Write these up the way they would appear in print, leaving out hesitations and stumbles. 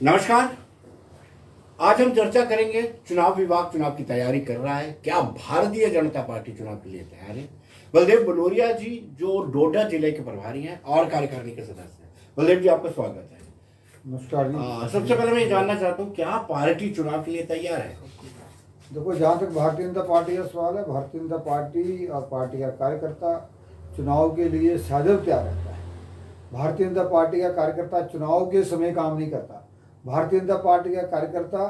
नमस्कार। आज हम चर्चा करेंगे चुनाव विभाग चुनाव की तैयारी कर रहा है। क्या भारतीय जनता पार्टी चुनाव के लिए तैयार है? बलदेव बलोरिया जी जो डोडा जिले के प्रभारी हैं और कार्यकारिणी के सदस्य हैं। बलदेव जी, आपका स्वागत है। नमस्कार जी। सबसे पहले मैं ये जानना चाहता हूँ, क्या पार्टी चुनाव के लिए तैयार है? देखो, जहाँ तक भारतीय जनता पार्टी का सवाल है, भारतीय जनता पार्टी और पार्टी का कार्यकर्ता चुनाव के लिए सदैव तैयार रहता है। भारतीय जनता पार्टी का कार्यकर्ता चुनाव के समय काम नहीं करता। भारतीय जनता पार्टी का कार्यकर्ता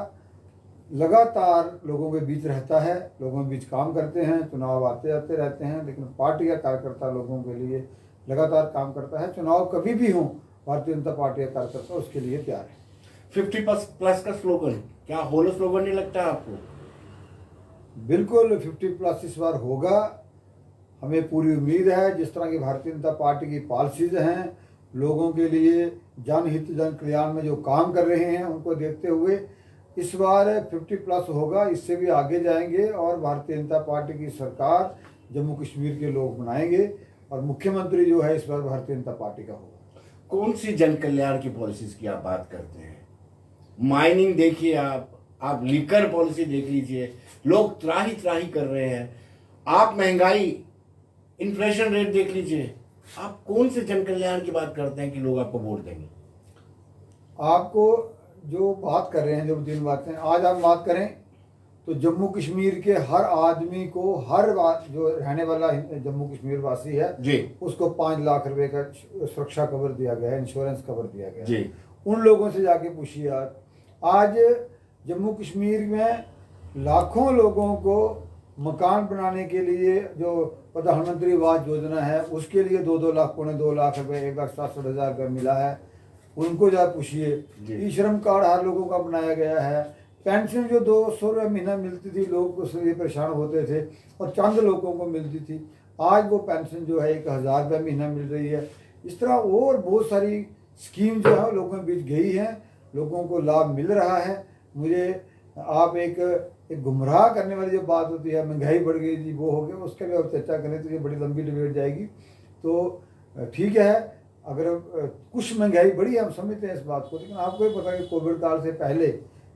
लगातार लोगों के बीच रहता है, लोगों के बीच काम करते हैं, चुनाव आते जाते रहते हैं, लेकिन पार्टी का कार्यकर्ता लोगों के लिए लगातार काम करता है। चुनाव कभी भी हो, भारतीय जनता पार्टी का कार्यकर्ता उसके लिए तैयार है। 50+ का स्लोगन क्या होलो स्लोगन नहीं लगता आपको? बिल्कुल 50+ इस बार होगा, हमें पूरी उम्मीद है। जिस तरह की भारतीय जनता पार्टी की पॉलिसीज हैं, लोगों के लिए जनहित जन कल्याण में जो काम कर रहे हैं, उनको देखते हुए इस बार 50+ होगा। इससे भी आगे जाएंगे और भारतीय जनता पार्टी की सरकार जम्मू कश्मीर के लोग बनाएंगे और मुख्यमंत्री जो है इस बार भारतीय जनता पार्टी का होगा। कौन सी जन कल्याण की पॉलिसीज की आप बात करते हैं? माइनिंग देखिए, आप लीकर पॉलिसी देख लीजिए, लोग त्राही त्राही कर रहे हैं। आप महंगाई इन्फ्लेशन रेट देख लीजिए। आप कौन से जन कल्याण की बात करते हैं कि लोग आपको वोट देंगे? आपको जो बात कर रहे हैं, जो दिन बातें आज हम बात करें तो जम्मू कश्मीर के हर आदमी को, हर बात जो रहने वाला जम्मू कश्मीर वासी है जी, उसको 5 लाख रुपए का सुरक्षा कवर दिया गया है, इंश्योरेंस कवर दिया गया है जी। उन लोगों से जाके पूछिए। आज जम्मू कश्मीर में लाखों लोगों को मकान बनाने के लिए जो प्रधानमंत्री आवास योजना है उसके लिए 2-2 लाख, 2.25 लाख रुपए, 1,67,000 रुपये मिला है, उनको जा पूछिए। ई श्रम कार्ड हर लोगों का बनाया गया है। पेंशन जो 200 रुपये महीना मिलती थी, लोग उससे परेशान होते थे और चंद लोगों को मिलती थी, आज वो पेंशन जो है 1,000 रुपये महीना मिल रही है। इस तरह और बहुत सारी स्कीम जो है लोगों के बीच गई हैं, लोगों को लाभ मिल रहा है। मुझे आप एक गुमराह करने वाली जो बात होती है, महंगाई बढ़ गई जी, वो हो गया, उसके भी अब चर्चा करें तो ये बड़ी लंबी डिबेट जाएगी। तो ठीक है, अगर कुछ महंगाई बढ़ी है, हम समझते हैं इस बात को, लेकिन आपको भी पता है कि कोविड काल से पहले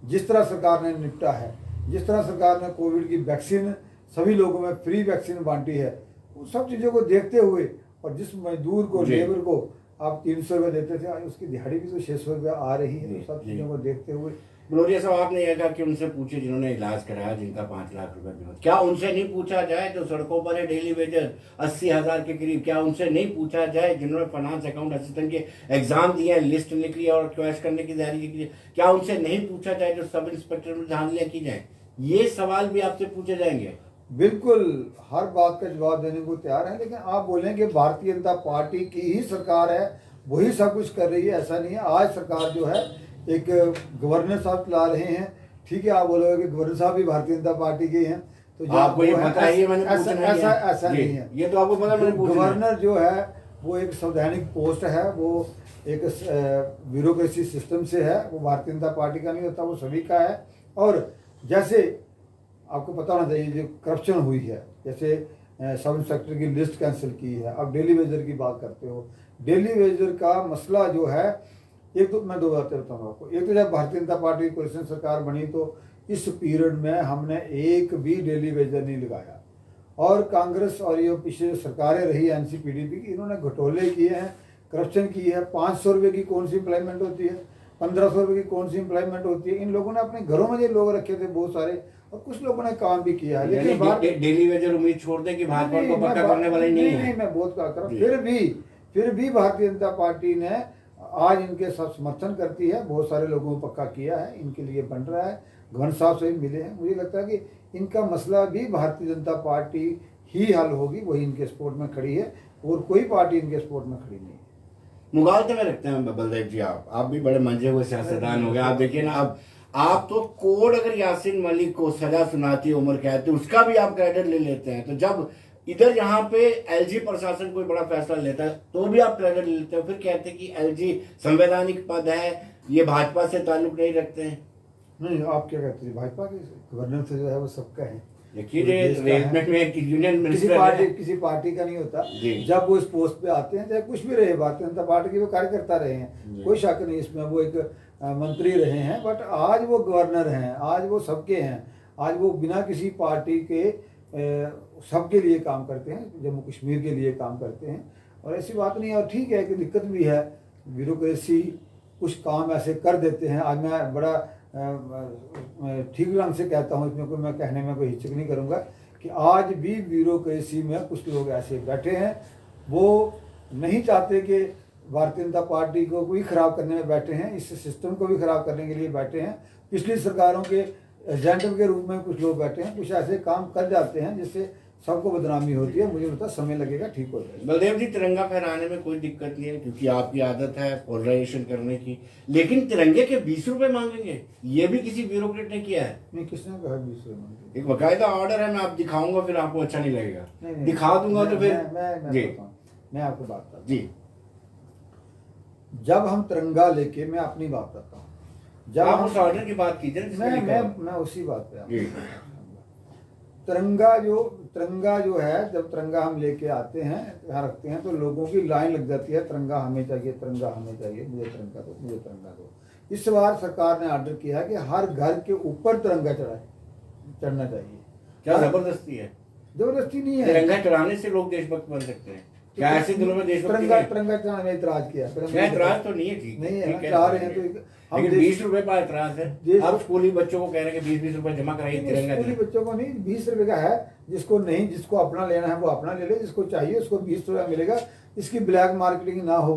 जिस तरह सरकार ने निपटा है, जिस तरह सरकार ने कोविड की वैक्सीन सभी लोगों में फ्री वैक्सीन बांटी है, उन सब चीज़ों को देखते हुए, और जिस मजदूर को, लेबर को आप 300 रुपये देते थे, आज उसकी दिहाड़ी भी तो 600 रुपये आ रही है। सब चीज़ों को देखते हुए बलोरिया साहब, आपने यह कहा कि उनसे पूछे जिन्होंने इलाज कराया, जिनका 5 लाख रुपए भी हो, क्या उनसे नहीं पूछा जाए जो सड़कों पर है डेली वेजर 80,000 के करीब? क्या उनसे नहीं पूछा जाए जिन्होंने फाइनेंस अकाउंट असिस्टेंट के एग्जाम दिए, लिस्ट निकली और चॉइस करने की तैयारी की? क्या उनसे नहीं पूछा जाए जो सब इंस्पेक्टर में धांधलियां की जाए? ये सवाल भी आपसे पूछे जाएंगे। बिल्कुल हर बात का जवाब देने को तैयार है, लेकिन आप बोलेंगे भारतीय जनता पार्टी की ही सरकार है, वही सब कुछ कर रही है, ऐसा नहीं है। आज सरकार जो है एक गवर्नर साहब चला रहे हैं, ठीक है, आप बोलोगे कि गवर्नर साहब भी भारतीय जनता पार्टी के हैं, तो आपको ये पता है? ऐसा नहीं है। ये तो आपको पता है। गवर्नर जो है वो एक संवैधानिक पोस्ट है, वो एक ब्यूरोक्रेसी सिस्टम से है, वो भारतीय जनता पार्टी का नहीं होता, वो सभी का है। और जैसे आपको पता होना चाहिए जो करप्शन हुई है, जैसे सब इंस्पेक्टर की लिस्ट कैंसिल की है, अब डेली वेजर की बात करते हो। डेली वेजर का मसला जो है, मैं दो बातें बताऊँगा आपको। एक तो जब भारतीय जनता पार्टी की कोalition सरकार बनी तो इस पीरियड में हमने एक भी डेली वेजर नहीं लगाया, और कांग्रेस और ये पिछले सरकारें रही एनसीपीडीपी की, इन्होंने घटोले किए हैं, करप्शन की है। 500 रुपये की कौन सी एम्प्लॉयमेंट होती है, 1500 रुपये की कौन सी एम्प्लॉयमेंट होती है? इन लोगों ने अपने घरों में ये लोग रखे थे बहुत सारे, और कुछ लोगों ने काम भी किया है। लेकिन डेली वेजर उम्मीद छोड़ दे कि भाजपा को पक्का करने वाले नहीं है। मैं बहुत कहा कर, फिर भी भारतीय जनता पार्टी ने आज इनके साथ समर्थन करती है, बहुत सारे लोगों को पक्का किया है, इनके लिए बन रहा है, गवर्नर साहब से भी मिले हैं। मुझे लगता है कि इनका मसला भी भारतीय जनता पार्टी ही हल होगी, वही इनके सपोर्ट में खड़ी है और कोई पार्टी इनके सपोर्ट में खड़ी नहीं है। मुगालते में रखते हैं बलदेव जी, आप भी बड़े मंजे हुए सियासतदान हो गए। आप देखिए ना, अब आप तो कोड अगर यासीन मलिक को सजा सुनाती है, उम्र कैद, तो उसका भी आप क्रेडिट ले लेते हैं। तो जब इधर यहाँ पे एलजी प्रशासन कोई बड़ा फैसला लेता है तो भी आप क्रेडिट ले लेते हो, फिर कहते हैं कि एलजी संवैधानिक पद है, ये भाजपा से ताल्लुक नहीं रखते हैं। नहीं, आप क्या कहते हैं, भाजपा के गवर्नर से जो है वो सबका है। देखिए यूनियन किसी पार्टी का नहीं होता। जब वो इस पोस्ट पे आते हैं, चाहे कुछ भी रहे, भारतीय जनता पार्टी के वो कार्यकर्ता रहे हैं, कोई शक नहीं इसमें। वो एक मंत्री रहे हैं, बट आज वो गवर्नर हैं, आज वो सबके हैं, आज वो बिना किसी पार्टी के सबके लिए काम करते हैं, जम्मू कश्मीर के लिए काम करते हैं। और ऐसी बात नहीं है, और ठीक है कि दिक्कत भी है, ब्यूरोक्रेसी कुछ काम ऐसे कर देते हैं। आज मैं बड़ा ठीक ढंग से कहता हूँ, इसमें कोई मैं कहने में कोई हिचक नहीं करूँगा कि आज भी ब्यूरोक्रेसी में कुछ लोग ऐसे बैठे हैं, वो नहीं चाहते कि भारतीय जनता पार्टी को भी खराब करने में बैठे हैं, इस सिस्टम को भी खराब करने के लिए बैठे हैं। पिछली सरकारों के एजेंट के रूप में कुछ लोग बैठे हैं, कुछ ऐसे काम कर जाते हैं जिससे सबको बदनामी होती है। मुझे लगता है समय लगेगा, ठीक हो जाएगा। बलदेव जी, तिरंगा फहराने में कोई दिक्कत नहीं है क्योंकि आपकी आदत है पोलराइजेशन करने की, लेकिन तिरंगे के 20 रुपए मांगेंगे, ये भी किसी ब्यूरोक्रेट ने किया है? नहीं, किसने कहा 20 रुपए मांगे? एक बकायदा ऑर्डर है, मैं आप दिखाऊंगा, फिर आपको अच्छा नहीं लगेगा। दिखा दूंगा तो फिर मैं आपको बात करता हूँ जी। जब हम तिरंगा लेके, मैं अपनी बात करता हूँ, जब आप हम उस ऑर्डर की बात कीजिए ना, मैं उसी बात पे तिरंगा जो है, जब तिरंगा हम लेके आते हैं, यहाँ रखते हैं, तो लोगों की लाइन लग जाती है, तिरंगा हमें चाहिए, तिरंगा हमें चाहिए, मुझे तिरंगा दो, मुझे तिरंगा दो। इस बार सरकार ने ऑर्डर किया है कि हर घर के ऊपर तिरंगा चढ़ना चाहिए। क्या जबरदस्ती है? जबरदस्ती नहीं है, तिरंगा चढ़ाने से लोग देशभक्त बन सकते हैं क्या? ऐसे दिनों में देशभक्ति तिरंगा चढ़ाने में इतराज किया, इतराज तो नहीं है, ठीक नहीं है, है, चाह रहे हैं तो हम 20 रुपए पर इतराज है। आप स्कूली बच्चों को कह रहे हैं कि 20-20 रुपए जमा कराइए तिरंगा। स्कूली बच्चों को नहीं, 20 रुपए का है, जिसको अपना लेना है वो अपना ले ले, जिसको चाहिए उसको 20 रुपया मिलेगा। इसकी ब्लैक मार्केटिंग ना हो,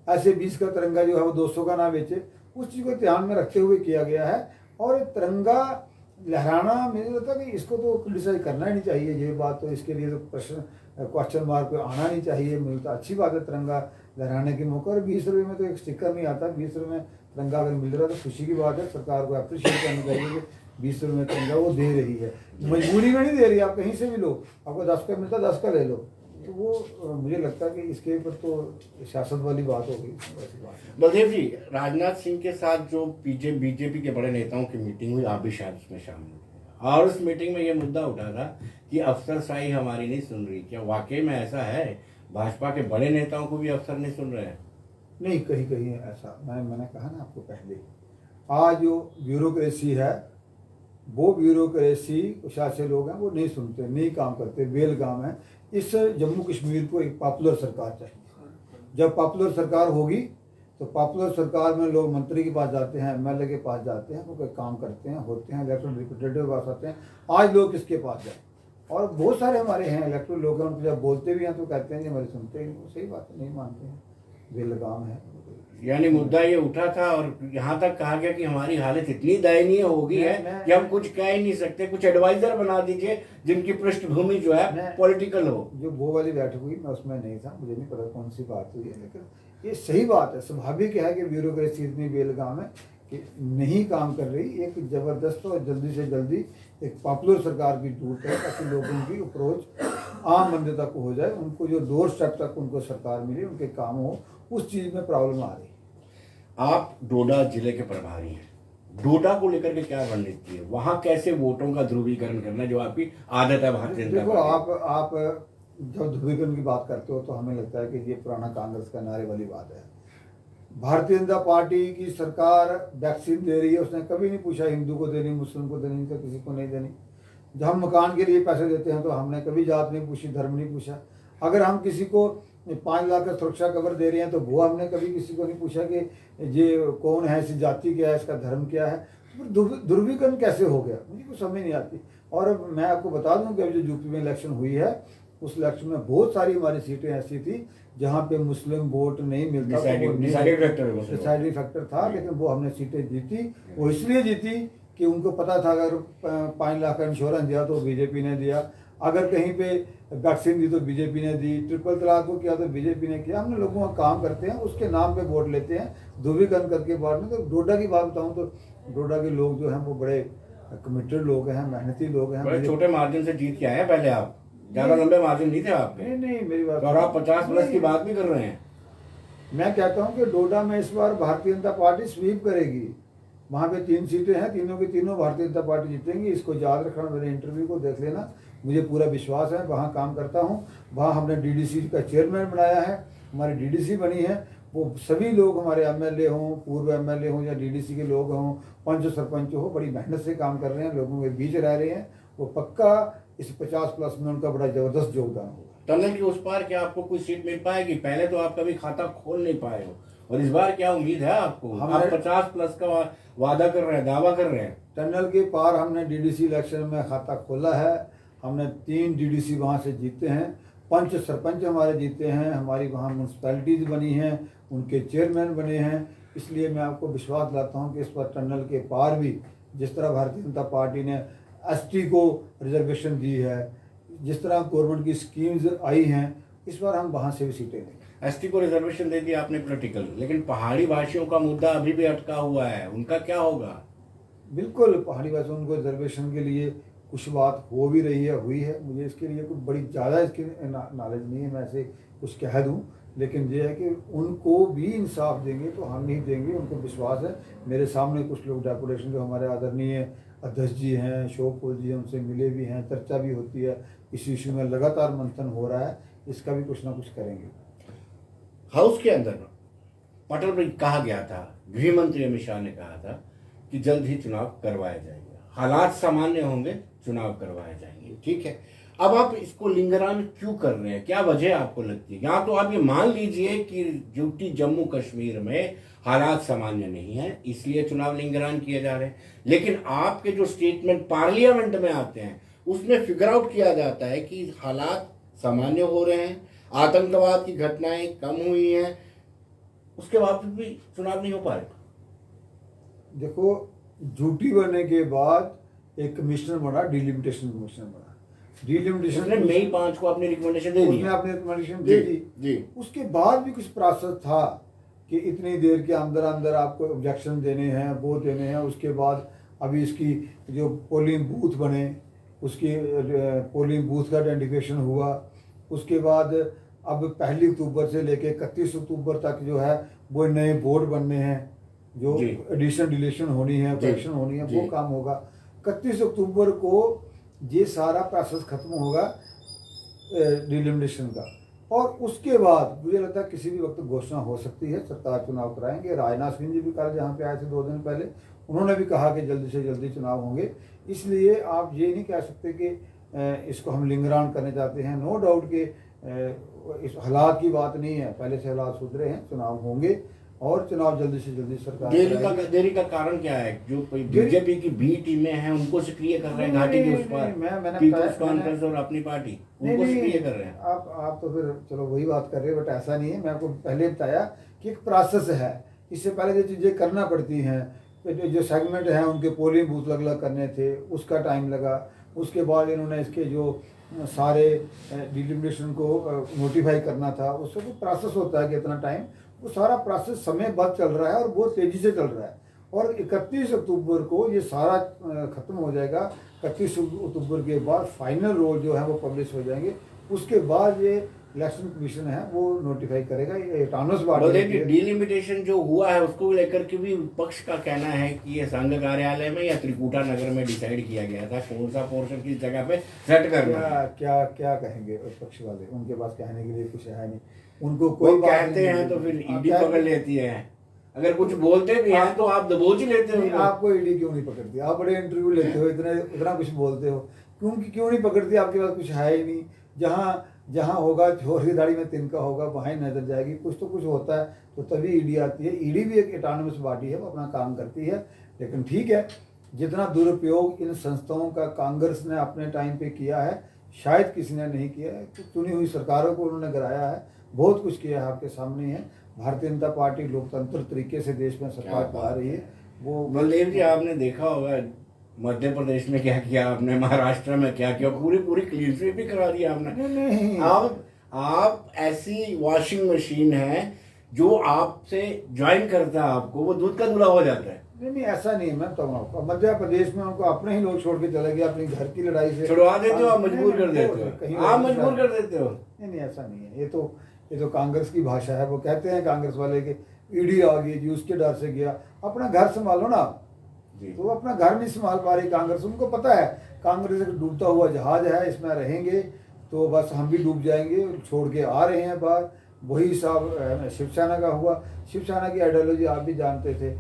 ऐसे 20 का तिरंगा जो है वो 200 का ना बेचे, उस चीज को ध्यान में रखते हुए किया गया है। और तिरंगा लहराना, मुझे लगता है कि इसको तो क्रिटिसाइज करना ही नहीं चाहिए, ये बात तो इसके लिए तो क्वेश्चन मार्क पे आना नहीं चाहिए। मुझे तो अच्छी बात है तिरंगा लहराने के मौके, और 20 रुपये में तो एक स्टिकर नहीं आता, 20 रुपये में तिरंगा अगर मिल रहा है तो खुशी की बात है। सरकार को अप्रिशिएट करना चाहिए कि 20 रुपये में तिरंगा वो दे रही है, मजबूरी में नहीं दे रही, आप कहीं से भी लो, आपको 10 का मिलता 10 का ले लो। तो वो मुझे लगता है कि इसके ऊपर तो सियासत वाली बात हो गई। बलदेव जी, राजनाथ सिंह के साथ जो बीजेपी के बड़े नेताओं की मीटिंग हुई, आप भी शायद उसमें शामिल हुए, और उस मीटिंग में ये मुद्दा उठा था कि अफसरशाही हमारी नहीं सुन रही। क्या वाकई में ऐसा है? भाजपा के बड़े नेताओं को भी अफसर नहीं सुन रहे हैं? नहीं, कहीं कहीं ऐसा, मैंने कहा ना आपको पहले, आज जो ब्यूरोक्रेसी है, वो ब्यूरोक्रेसी शासी लोग हैं, वो नहीं सुनते, नहीं काम करते, बेलगाम है। इस जम्मू कश्मीर को एक पॉपुलर सरकार चाहिए। जब पॉपुलर सरकार होगी तो पॉपुलर सरकार में लोग मंत्री के पास जाते हैं, एमएलए के पास जाते हैं, वो कोई काम करते हैं, होते हैं, इलेक्टेड रिप्रेजेंटेटिव के पास आते हैं। आज लोग किसके पास जाए? और बहुत सारे हमारे हैं इलेक्टेड लोग हैं, उनको जब बोलते भी हैं तो कहते हैं कि हमारी सुनते ही नहीं, सही बात नहीं मानते हैं, बेलगाम है। यानी मुद्दा ये उठा था और यहाँ तक कहा गया कि हमारी हालत इतनी दयनीय हो गई है कि हम कुछ कह ही नहीं सकते, कुछ एडवाइजर बना दीजिए जिनकी पृष्ठभूमि जो है पॉलिटिकल हो। जो वो वाली बैठक हुई, मैं उसमें नहीं था, मुझे नहीं पता कौन सी बात हुई है, लेकिन ये सही बात है, स्वाभाविक है कि ब्यूरोक्रेसी इतनी बेलगाम है कि नहीं काम कर रही। एक ज़बरदस्त और जल्दी से जल्दी एक पॉपुलर सरकार की जरूरत है ताकि लोगों की अप्रोच आम बंदे तक हो जाए, उनको जो डोर स्टेप तक उनको सरकार मिले, उनके काम हो, उस चीज़ में प्रॉब्लम आ रही। आप डोडा जिले के प्रभारी हैं, डोडा को लेकर के क्या रणनीति है? वहाँ कैसे वोटों का ध्रुवीकरण करना, जो आपकी आदत है भारतीय जनता पार्टी? देखो, आप जब ध्रुवीकरण की बात करते हो तो हमें लगता है कि ये पुराना कांग्रेस का नारे वाली बात है। भारतीय जनता पार्टी की सरकार वैक्सीन दे रही है, उसने कभी नहीं पूछा हिंदू को देनी, मुस्लिम को देनी, तो किसी को नहीं देनी। जब हम मकान के लिए पैसे देते हैं तो हमने कभी जात नहीं पूछी, धर्म नहीं पूछा। अगर हम किसी को 5 लाख का सुरक्षा कवर दे रहे हैं तो वो हमने कभी किसी को नहीं पूछा कि ये कौन है, इसकी जाति क्या है, इसका धर्म क्या है। तो ध्रुवीकरण कैसे हो गया, मुझे कुछ समझ नहीं आती। और मैं आपको बता दूं कि अभी जो यूपी में इलेक्शन हुई है, उस इलेक्शन में बहुत सारी हमारी सीटें ऐसी थी जहाँ पे मुस्लिम वोट नहीं मिलता, डिसाइडिंग फैक्टर था, लेकिन वो हमने सीटें जीती। वो इसलिए जीती कि उनको पता था अगर 5 लाख का इंश्योरेंस दिया तो बीजेपी ने दिया, अगर कहीं पे वैक्सीन दी तो बीजेपी ने दी, ट्रिपल तलाक को किया तो बीजेपी ने किया। हमने लोगों का काम करते हैं, उसके नाम पे वोट लेते हैं, ध्रुवीकरण करके वोट में। तो डोडा की बात बताऊं तो डोडा के लोग जो हैं वो बड़े कमिटेड लोग हैं, मेहनती लोग हैं। बड़े छोटे मार्जिन से जीत के आए हैं पहले आप, ज्यादा लंबे मार्जिन नहीं थे आपके। नहीं, मेरी बात, और आप 50+ की बात भी कर रहे हैं। मैं कहता हूँ कि डोडा में इस बार भारतीय जनता पार्टी स्वीप करेगी। वहाँ पे 3 सीटें हैं, तीनों की तीनों भारतीय जनता पार्टी जीतेंगी। इसको याद रखना, मेरे इंटरव्यू को देख लेना, मुझे पूरा विश्वास है। वहाँ काम करता हूँ, वहाँ हमने डीडीसी का चेयरमैन बनाया है, हमारी डीडीसी बनी है, वो सभी लोग हमारे एमएलए हों, पूर्व एमएलए हों या डीडीसी के लोग हों, पंच सरपंच हो, बड़ी मेहनत से काम कर रहे हैं, लोगों के बीच रह रहे हैं। वो पक्का इस 50+ में उनका बड़ा ज़बरदस्त योगदान होगा। टनल के उस पार क्या आपको कोई सीट मिल पाएगी? पहले तो आप कभी खाता खोल नहीं पाए हो, और इस बार क्या उम्मीद है आपको? आप 50+ का वादा कर रहे हैं, दावा कर रहे हैं। टनल के पार हमने डीडीसी इलेक्शन में खाता खोला है। हमने 3 डीडीसी वहाँ से जीते हैं, पंच सरपंच हमारे जीते हैं, हमारी वहाँ म्यूनसिपैलिटीज़ बनी हैं, उनके चेयरमैन बने हैं। इसलिए मैं आपको विश्वास दिलाता हूँ कि इस बार टनल के पार भी जिस तरह भारतीय जनता पार्टी ने एसटी को रिजर्वेशन दी है, जिस तरह गवर्नमेंट की स्कीम्स आई हैं, इस बार हम वहाँ से भी सीटें देंगे। एसटी को रिजर्वेशन दे दिया आपने पॉलिटिकल, लेकिन पहाड़ी भाषियों का मुद्दा अभी भी अटका हुआ है, उनका क्या होगा? बिल्कुल, पहाड़ी भाषियों उनको रिजर्वेशन के लिए कुछ बात हो भी रही है, हुई है। मुझे इसके लिए कोई बड़ी ज़्यादा इसकी नॉलेज नहीं है, मैं ऐसे कुछ कह दूं, लेकिन ये है कि उनको भी इंसाफ देंगे तो हम नहीं देंगे, उनको विश्वास है। मेरे सामने कुछ लोग डेपुटेशन जो हमारे आदरणीय अध्यक्ष जी हैं, शोकपुर जी, उनसे मिले भी हैं, चर्चा भी होती है, इस इशू में लगातार मंथन हो रहा है, इसका भी कुछ ना कुछ करेंगे। हाउस के अंदर पटल पर कहा गया था, गृह मंत्री अमित शाह ने कहा था कि जल्द ही चुनाव करवाए जाएंगे, हालात सामान्य होंगे, चुनाव करवाए जाएंगे। ठीक है, अब आप इसको लिंगरान क्यों कर रहे हैं? क्या वजह आपको लगती है? यहाँ तो आप ये मान लीजिए कि ड्यूटी जम्मू कश्मीर में हालात सामान्य नहीं है, इसलिए चुनाव लिंगरान किए जा रहे हैं, लेकिन आपके जो स्टेटमेंट पार्लियामेंट में आते हैं उसमें फिगर आउट किया जाता है कि हालात सामान्य हो रहे हैं, आतंकवाद की घटनाएं कम हुई हैं, उसके बावजूद भी चुनाव नहीं हो पा रहे। देखो, ड्यूटी बनने के बाद एक कमिश्नर बना, डिलिमिटेशन कमिश्नर बना। डिलिमिटेशन उसने मई 5 को अपनी रिकमेंडेशन दे दी, उसने अपनी रिकमेंडेशन दे दी जी। उसके बाद भी कुछ प्रोसेस था कि इतनी देर के अंदर अंदर आपको ऑब्जेक्शन देने हैं, वो देने हैं। उसके बाद अभी इसकी जो पोलिंग बूथ बने, उसकी पोलिंग बूथ का आइडेंटिफिकेशन हुआ। उसके बाद अब 1 अक्टूबर से लेके 31 अक्टूबर तक जो है वो नए बोर्ड बनने हैं, जो एडिशन डिलीशन होनी है, करेक्शन होनी है, वो काम होगा। 31 अक्टूबर को ये सारा प्रोसेस खत्म होगा डिलिमिटेशन का, और उसके बाद मुझे लगता है किसी भी वक्त घोषणा हो सकती है, सरकार चुनाव कराएंगे। राजनाथ सिंह जी भी कल यहाँ पे आए थे 2 दिन पहले, उन्होंने भी कहा कि जल्दी से जल्दी चुनाव होंगे। इसलिए आप ये नहीं कह सकते कि इसको हम लिंगरान करने चाहते हैं। नो डाउट कि इस हालात की बात नहीं है, पहले से हालात सुधरे हैं, चुनाव होंगे और चुनाव जल्दी से जल्दी सरकार। देरी का कारण क्या है? जो बीजेपी की बी टीमें हैं उनको सक्रिय कर रहे हैं घाटी के उस पार, पीपल्स कॉन्फ्रेंस और अपनी पार्टी उनको सक्रिय कर रहे हैं। आप तो फिर चलो वही बात कर रहे हो, बट ऐसा नहीं है। मैं आपको पहले बताया कि एक प्रोसेस है, इससे पहले जो चीज़ें करना पड़ती हैं, जो सेगमेंट हैं उनके पोलिंग बूथ अलग अलग करने थे, उसका टाइम लगा। उसके बाद इन्होंने इसके जो सारे डिलिमिटेशन को नोटिफाई करना था, उसका कोई प्रोसेस होता है कि इतना टाइम, वो सारा प्रोसेस समय बाद चल रहा है और बहुत तेज़ी से चल रहा है। और 31 अक्टूबर को ये सारा ख़त्म हो जाएगा। 31 अक्टूबर के बाद फाइनल रोल जो है वो पब्लिश हो जाएंगे। उसके बाद ये इलेक्शन कमीशन है वो नोटिफाई करेगा। ये ऑटोनमस बॉडी डिलिमिटेशन जो हुआ है उसको लेकर के भी विपक्ष का कहना है कि ये संघ कार्यालय में या त्रिकुटा नगर में डिसाइड किया गया था, कौन सा पोर्शन किस जगह पे सेट करना। क्या कहेंगे विपक्ष वाले? उनके पास कहने के लिए कुछ है नहीं, उनको कोई कहते हैं तो फिर ईडी पकड़ लेती है। अगर कुछ बोलते भी हैं तो आप दबोच लेते हो। आपको ईडी क्यों नहीं पकड़ती? आप बड़े इंटरव्यू लेते हो, इतना कुछ बोलते हो, क्यों नहीं पकड़ती? आपके पास कुछ है ही नहीं। जहाँ होगा छोर की दाढ़ी में तिनका होगा, वहाँ ही नजर जाएगी। कुछ तो कुछ होता है तो तभी ईडी आती है। ईडी भी एक ऑटोनमस बॉडी है, वो अपना काम करती है। लेकिन ठीक है, जितना दुरुपयोग इन संस्थाओं का कांग्रेस ने अपने टाइम पे किया है, शायद किसी ने नहीं किया है। चुनी हुई सरकारों को उन्होंने गिराया है, बहुत कुछ किया है, आपके सामने है। भारतीय जनता पार्टी लोकतंत्र तरीके से देश में सरकार चला रही है। वो बलदेव जी, आपने देखा होगा मध्य प्रदेश में क्या किया आपने, महाराष्ट्र में क्या किया, पूरी क्लीन स्वीप भी करा दिया आपने। नहीं। आप ऐसी वॉशिंग मशीन है जो आपसे ज्वाइन करता है आपको, वो दूध का दूल्हा हो जाता है। नहीं, ऐसा नहीं है। मैं बताऊँ आपको, मध्य प्रदेश में उनको अपने ही लोग छोड़ के चले गए, अपनी घर की लड़ाई से छुड़वा देते हो, आप मजबूर कर देते हो, आप मजबूर कर देते हो। नहीं, ऐसा नहीं है। ये तो कांग्रेस की भाषा है। वो कहते हैं कांग्रेस वाले कि ईडी आ गई जी, उसके डर से गया। अपना घर संभालो ना। तो अपना घर नहीं संभाल पा रही कांग्रेस। उनको पता है कांग्रेस एक डूबता हुआ जहाज है, इसमें रहेंगे तो बस हम भी डूब जाएंगे। छोड़ के आ रहे हैं बाहर, वही साहब शिवसेना का हुआ। शिवसेना की आइडियोलॉजी आप भी जानते थे,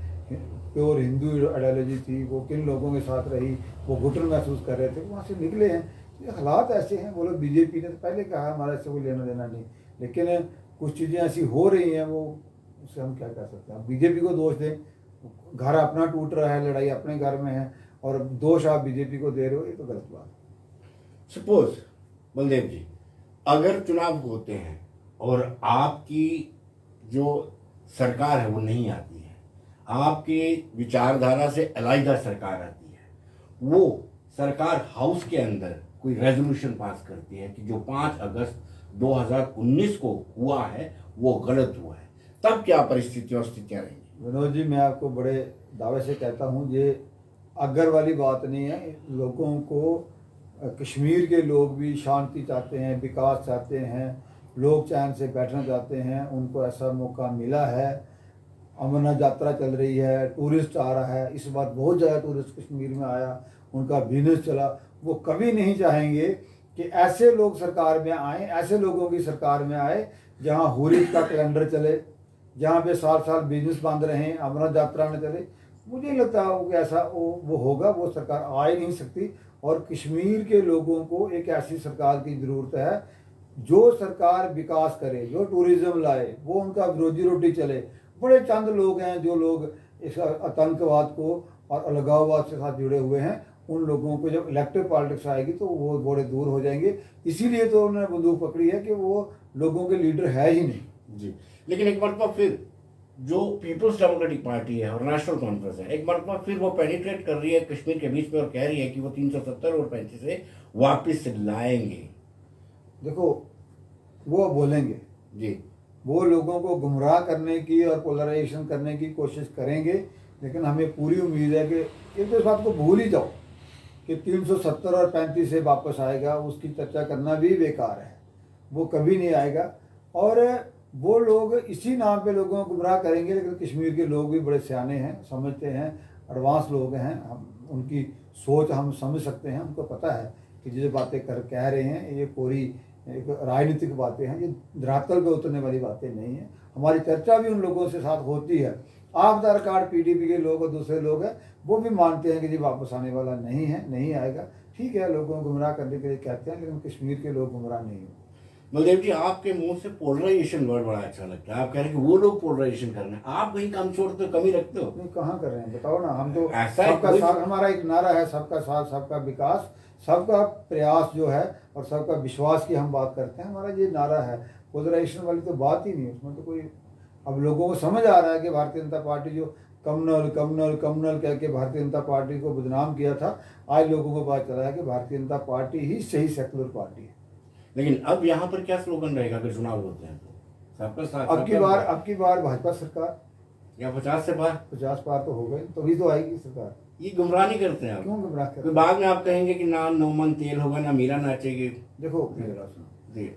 प्योर हिंदू आइडियोलॉजी थी, वो किन लोगों के साथ रही, वो घुटन महसूस कर रहे थे, वहाँ से निकले हैं। ये हालात ऐसे हैं। वो लोग बीजेपी ने तो पहले कहा हमारा इससे कोई लेना देना नहीं, लेकिन कुछ चीज़ें ऐसी हो रही हैं, वो उससे हम क्या कर सकते हैं। बीजेपी को दोष दें, घर अपना टूट रहा है, लड़ाई अपने घर में है, और दोष आप बीजेपी को दे रहे हो, ये तो गलत बात है। सपोज बलदेव जी, अगर चुनाव होते हैं और आपकी जो सरकार है वो नहीं आती है, आपकी विचारधारा से अलग सरकार आती है, वो सरकार हाउस के अंदर कोई रेजोल्यूशन पास करती है कि जो 5 अगस्त 2019 को हुआ है वो गलत हुआ है, तब क्या परिस्थितियाँ और स्थितियाँ रहेंगी? विनोद जी, मैं आपको बड़े दावे से कहता हूँ, ये अगर वाली बात नहीं है। लोगों को, कश्मीर के लोग भी शांति चाहते हैं, विकास चाहते हैं, लोग चैन से बैठना चाहते हैं, उनको ऐसा मौका मिला है। अमरनाथ यात्रा चल रही है, टूरिस्ट आ रहा है, इस बार बहुत ज़्यादा टूरिस्ट कश्मीर में आया, उनका बिजनेस चला। वो कभी नहीं चाहेंगे कि ऐसे लोग सरकार में आए, ऐसे लोगों की सरकार में आए जहाँ हुर्रियत का कैलेंडर चले, जहाँ पे साल साल बिजनेस बंद रहें, अमरनाथ यात्रा न चले। मुझे लगता है कि ऐसा वो होगा, वो सरकार आ ही नहीं सकती। और कश्मीर के लोगों को एक ऐसी सरकार की ज़रूरत है जो सरकार विकास करे, जो टूरिज़्म लाए, वो उनका रोजी रोटी चले। बड़े चंद लोग हैं जो लोग इस आतंकवाद को और अलगाववाद से साथ जुड़े हुए हैं। उन लोगों को जब इलेक्टिव पॉलिटिक्स आएगी तो वो बड़े दूर हो जाएंगे। इसीलिए तो उन्होंने बंदूक पकड़ी है कि वो लोगों के लीडर है ही नहीं। जी, लेकिन एक मरतबा फिर जो पीपल्स डेमोक्रेटिक पार्टी है और नेशनल कॉन्फ्रेंस है, एक मरतबा फिर वो पेनिट्रेट कर रही है कश्मीर के बीच में और कह रही है कि वो 370 और 35 से वापस लाएंगे। देखो, वो बोलेंगे जी, वो लोगों को गुमराह करने की और पोलराइजेशन करने की कोशिश करेंगे, लेकिन हमें पूरी उम्मीद है कि एक तो इस बात को भूल ही जाओ कि 370 और 35 से वापस आएगा, उसकी चर्चा करना भी बेकार है, वो कभी नहीं आएगा। और वो लोग इसी नाम पे लोगों को गुमराह करेंगे, लेकिन कश्मीर के लोग भी बड़े सियाने हैं, समझते हैं, एडवांस लोग हैं, हम उनकी सोच हम समझ सकते हैं। उनको पता है कि जो बातें कह रहे हैं ये पूरी एक राजनीतिक बातें हैं, ये धरातल पे उतरने वाली बातें नहीं हैं। हमारी चर्चा भी उन लोगों से साथ होती है। आधार कार्ड पीडीपी के लोग और दूसरे लोग हैं, वो भी मानते हैं कि जी वापस आने वाला नहीं है, नहीं आएगा। ठीक है, लोगों को गुमराह करने के लिए कहते हैं, लेकिन कश्मीर के लोग गुमराह नहीं हो। बलदेव जी, आपके मुंह से पोलराइजेशन वर्ड बड़ा अच्छा लगता है। आप कह रहे हैं कि वो लोग पोलराइजेशन कर रहे हैं, आप कहीं कम छोड़ते कमी रखते हो? नहीं, कहाँ कर रहे हैं बताओ ना। हम तो ऐसा सबका साथ, हमारा एक नारा है सबका साथ सबका विकास, सबका प्रयास जो है और सबका विश्वास की हम बात करते हैं, हमारा ये नारा है। पोलराइजेशन वाली तो बात ही नहीं, उसमें तो कोई। अब लोगों को समझ आ रहा है कि भारतीय जनता पार्टी जो कम्युनल कम्युनल कम्युनल कह के भारतीय जनता पार्टी को बदनाम किया था, आज लोगों को पता चला है कि भारतीय जनता पार्टी ही सही सेकुलर पार्टी है। लेकिन अब यहाँ पर क्या स्लोगन रहेगा अगर चुनाव होते हैं तो? सबका साथ, अब की बार भाजपा सरकार, या 50 से पार? 50 पार तो हो गई, तभी तो आएगी सरकार। ये गुमराह नहीं करते हैं आप? क्यों गुमराह करते? फिर बाद में आप कहेंगे कि ना नोमन तेल होगा ना मीरा नाचेगी। देखो मेरी बात सुनो जी,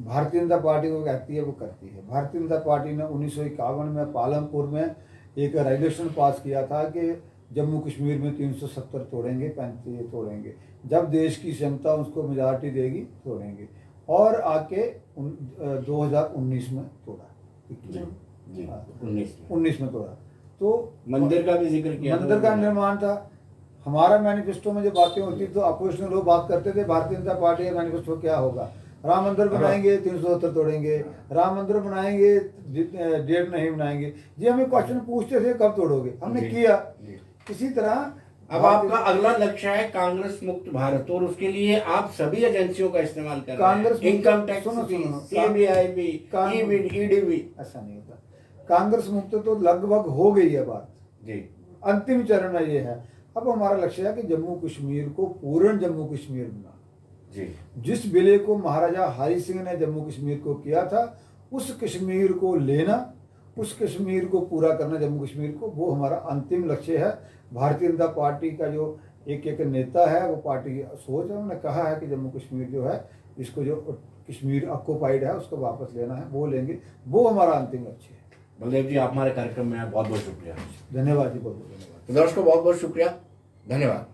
भारतीय जनता पार्टी को कहती है वो करती है। भारतीय जनता पार्टी ने 1951 में पालमपुर में एक रेजोल्यूशन पास किया था कि जम्मू कश्मीर में 370 तोड़ेंगे, 35 तोड़ेंगे, जब देश की जनता उसको मेजॉरिटी देगी तोड़ेंगे। और आके 2019 में तोड़ा, जी, 19 में तोड़ा। तो मंदिर का भी जिक्र किया, मंदिर का निर्माण था। हमारा मैनिफेस्टो में जो बातें होती तो अपोजिशन लोग बात करते थे, भारतीय जनता पार्टी का मैनिफेस्टो क्या होगा, राम मंदिर बनाएंगे 370 तोड़ेंगे, राम मंदिर बनाएंगे डेट नहीं बनाएंगे। जी हमें क्वेश्चन पूछते थे कब तोड़ोगे, हमने किया। इसी तरह अब आपका अगला लक्ष्य है कांग्रेस मुक्त भारत, और उसके लिए आप सभी एजेंसियों का इस्तेमाल कर रहे हैं। Income tax, CBI, ED. ऐसा नहीं होता। कांग्रेस मुक्त तो लगभग हो गई है बात जी, अंतिम चरण में ये है। अब हमारा लक्ष्य है कि जम्मू कश्मीर को पूर्ण जम्मू कश्मीर बना जी। जिस विलय को महाराजा हरि सिंह ने जम्मू कश्मीर को किया था, उस कश्मीर को लेना, उस कश्मीर को पूरा करना जम्मू कश्मीर को, वो हमारा अंतिम लक्ष्य है। भारतीय जनता पार्टी का जो एक नेता है वो पार्टी की सोच है, उन्होंने कहा है कि जम्मू कश्मीर जो है इसको जो कश्मीर ऑक्युपाइड है उसको वापस लेना है, वो लेंगे, वो हमारा अंतिम लक्ष्य है। बलदेव जी, आप हमारे कार्यक्रम में आए, बहुत बहुत शुक्रिया। धन्यवाद जी, बहुत बहुत धन्यवाद। दर्शकों, बहुत बहुत शुक्रिया, धन्यवाद।